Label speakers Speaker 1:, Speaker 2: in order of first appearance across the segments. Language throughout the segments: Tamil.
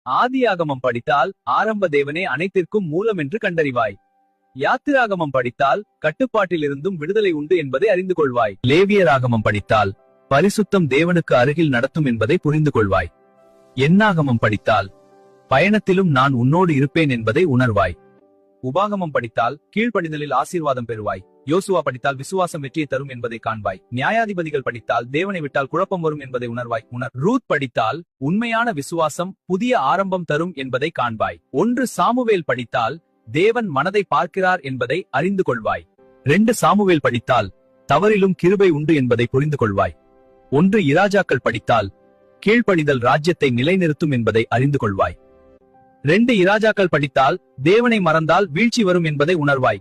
Speaker 1: ஆதியாகமம் படித்தால் ஆரம்ப தேவனே அனைத்திற்கும் மூலம் என்று கண்டறிவாய். யாத்திராகமம் படித்தால் கட்டுப்பாட்டிலிருந்தும் விடுதலை உண்டு என்பதை அறிந்து கொள்வாய். லேவியராகமம் படித்தால் பரிசுத்தம் தேவனுக்கு அருகில் நடத்தும் என்பதை புரிந்து கொள்வாய். என்னாகமம் படித்தால் பயணத்திலும் நான் உன்னோடு இருப்பேன் என்பதை உணர்வாய். உபாகமம் படித்தால் கீழ்ப்படிதலில் ஆசீர்வாதம் பெறுவாய். யோசுவா படித்தால் விசுவாசம் வெற்றியை தரும் என்பதை காண்பாய். நியாயாதிபதிகள் படித்தால் தேவனை விட்டால் குழப்பம் வரும் என்பதை உணர்வாய். ரூத் படித்தால் உண்மையான விசுவாசம் புதிய ஆரம்பம் தரும் என்பதை காண்பாய். 1 சாமுவேல் படித்தால் தேவன் மனதை பார்க்கிறார் என்பதை அறிந்து கொள்வாய். 2 சாமுவேல் படித்தால் தவறிலும் கிருபை உண்டு என்பதை புரிந்து கொள்வாய். 1 இராஜாக்கள் படித்தால் கீழ்ப்படிதல் ராஜ்யத்தை நிலைநிறுத்தும் என்பதை அறிந்து கொள்வாய். 2 இராஜாக்கள் படித்தால் தேவனை மறந்தால் வீழ்ச்சி வரும் என்பதை உணர்வாய்.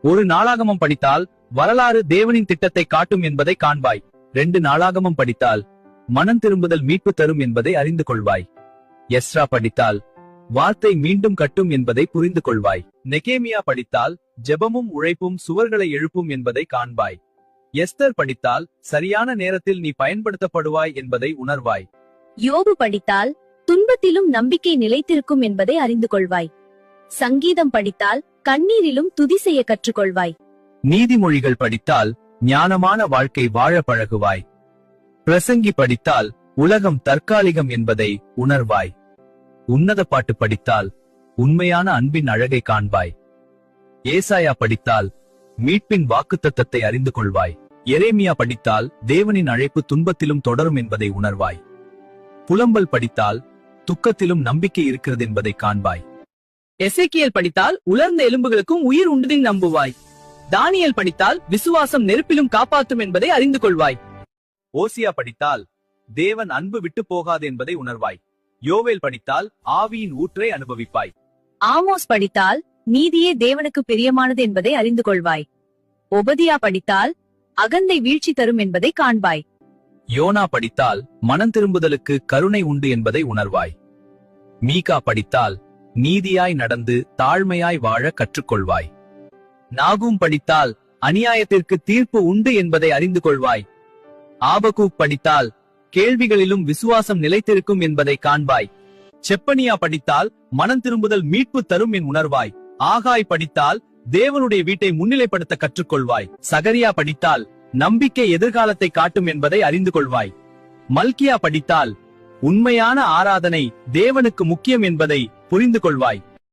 Speaker 1: 1 நாளாகமம் படித்தால் வரலாறு தேவனின் திட்டத்தை காட்டும் என்பதை காண்பாய். 2 நாளாகமம் படித்தால் மனம் திரும்புதல் மீட்பு தரும் என்பதை அறிந்து கொள்வாய். எஸ்ரா படித்தால் வார்த்தை மீண்டும் கட்டும் என்பதை புரிந்து கொள்வாய். நெகேமியா படித்தால் ஜெபமும் உழைப்பும் சுவர்களை எழுப்பும் என்பதை காண்பாய். எஸ்தர் படித்தால் சரியான நேரத்தில் நீ பயன்படுத்தப்படுவாய் என்பதை உணர்வாய்.
Speaker 2: யோபு படித்தால் துன்பத்திலும் நம்பிக்கை நிலைத்திருக்கும் என்பதை அறிந்து கொள்வாய். சங்கீதம் படித்தால் கண்ணீரிலும் துதி செய்ய கற்றுக்கொள்வாய்.
Speaker 1: நீதிமொழிகள் படித்தால் ஞானமான வாழ்க்கை வாழ பழகுவாய். பிரசங்கி படித்தால் உலகம் தற்காலிகம் என்பதை உணர்வாய். உன்னத பாட்டு படித்தால் உண்மையான அன்பின் அழகை காண்பாய். ஏசாயா படித்தால் மீட்பின் வாக்குத்தத்தத்தை அறிந்து கொள்வாய். எரேமியா படித்தால் தேவனின் அழைப்பு துன்பத்திலும் தொடரும் என்பதை உணர்வாய். புலம்பல் படித்தால் துக்கத்திலும் நம்பிக்கை இருக்கிறது என்பதை காண்பாய்.
Speaker 3: எசேக்கியேல் படித்தால் உலர்ந்த எலும்புகளுக்கும் உயிர் உண்டுதின் நம்புவாய். தானியேல் படித்தால் விசுவாசம் நெருப்பிலும் காப்பாற்றும் என்பதை அறிந்து கொள்வாய்.
Speaker 1: ஓசியா படித்தால் தேவன் அன்பு விட்டு போகாது என்பதை உணர்வாய். யோவேல் படித்தால் ஆவியின் ஊற்றை அனுபவிப்பாய்.
Speaker 2: ஆமோஸ் படித்தால் நீதியே தேவனுக்கு பிரியமானது என்பதை அறிந்து கொள்வாய். ஒபதியா படித்தால் அகந்தை வீழ்ச்சி தரும் என்பதை காண்பாய்.
Speaker 1: யோனா படித்தால் மனம் திரும்புதலுக்கு கருணை உண்டு என்பதை உணர்வாய். மீகா படித்தால் நீதியாய் நடந்து தாழ்மையாய் வாழ கற்றுக்கொள்வாய். நாகூம் படித்தால் அநியாயத்திற்கு தீர்ப்பு உண்டு என்பதை அறிந்து கொள்வாய். ஆபகூக் படித்தால் கேள்விகளிலும் விசுவாசம் நிலைத்திருக்கும் என்பதை காண்பாய். செப்பனியா படித்தால் மனம் திரும்புதல் மீட்பு தரும் என் உணர்வாய். ஆகாய் படித்தால் தேவனுடைய வீட்டை முன்னிலைப்படுத்த கற்றுக்கொள்வாய். சகரியா படித்தால் நம்பிக்கை எதிர்காலத்தை காட்டும் என்பதை அறிந்து கொள்வாய். மல்கியா படித்தால் உண்மையான ஆராதனை தேவனுக்கு முக்கியம் என்பதை புரிந்து கொள்வாய்.